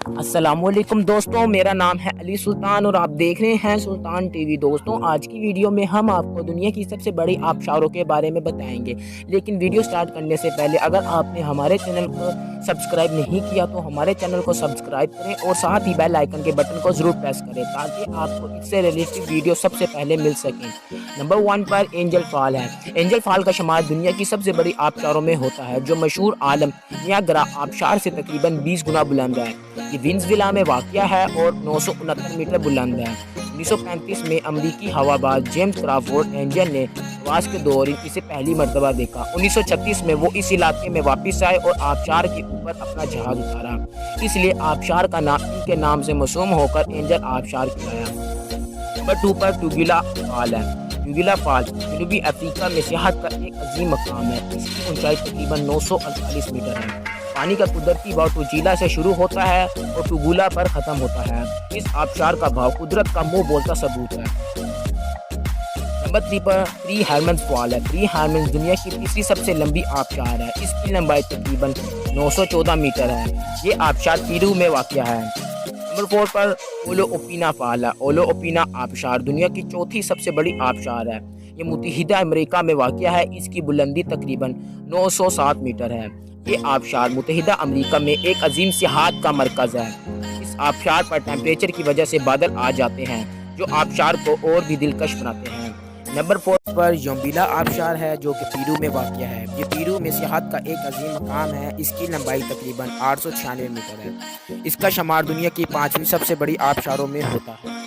السلام علیکم دوستوں، میرا نام ہے علی سلطان اور آپ دیکھ رہے ہیں سلطان ٹی وی۔ دوستوں، آج کی ویڈیو میں ہم آپ کو دنیا کی سب سے بڑی آبشاروں کے بارے میں بتائیں گے، لیکن ویڈیو سٹارٹ کرنے سے پہلے اگر آپ نے ہمارے چینل کو سبسکرائب نہیں کیا تو ہمارے چینل کو سبسکرائب کریں اور ساتھ ہی بیل آئیکن کے بٹن کو ضرور پریس کریں تاکہ آپ کو اس سے ریلیٹڈ ویڈیو سب سے پہلے مل سکیں۔ نمبر 1 پر اینجل فال ہے۔ اینجل فال کا شمار دنیا کی سب سے بڑی آبشاروں میں ہوتا ہے، جو مشہور عالم نیاگرا آبشار سے تقریباً 20 گنا بلند ہے۔ یہ وینزویلا میں واقع ہے اور 969 میٹر بلند ہے۔ 1935 میں امریکی ہوا باز جیمز کرافورڈ اینجل نے پرواز کے دوران اسے پہلی مرتبہ دیکھا۔ 1936 میں وہ اس علاقے میں واپس آئے اور آبشار کے اوپر اپنا جہاز اتارا، اس لیے آبشار کا نام ان کے نام سے موسوم ہو کر اینجل آبشار کہلایا۔ نمبر 2 پر ٹوگیلا فال ہے۔ ٹوگیلا فال جنوبی افریقہ میں سیاحت کا ایک عظیم مقام ہے۔ اس کی اونچائی تقریباً 948 میٹر ہے۔ پانی کا قدرتی بہاؤ ٹوجیلا سے شروع ہوتا ہے اور ٹوگولا پر ختم ہوتا ہے۔ اس آبشار کا بہاؤ قدرت کا منہ بولتا ثبوت ہے۔ نمبر 3 پر تھری ہیرمنز فال ہے۔ تھری ہیرمنز دنیا کی تیسری سب سے لمبی آبشار ہے۔ اس کی لمبائی تقریباً 914 میٹر ہے۔ یہ آبشار پیرو میں واقع ہے۔ نمبر 4 پر اولو اوپینا فال ہے۔ اولو اوپینا آبشار دنیا کی چوتھی سب سے بڑی آبشار ہے۔ یہ متحدہ امریکہ میں واقع ہے۔ اس کی بلندی تقریباً 907 میٹر ہے۔ یہ آبشار متحدہ امریکہ میں ایک عظیم سیاحت کا مرکز ہے۔ اس آبشار پر ٹیمپریچر کی وجہ سے بادل آ جاتے ہیں، جو آبشار کو اور بھی دلکش بناتے ہیں۔ نمبر 4 پر یومبیلا آبشار ہے، جو کہ پیرو میں واقع ہے۔ یہ پیرو میں سیاحت کا ایک عظیم مقام ہے۔ اس کی لمبائی تقریباً 896 میٹر ہے۔ اس کا شمار دنیا کی 5ویں سب سے بڑی آبشاروں میں ہوتا ہے۔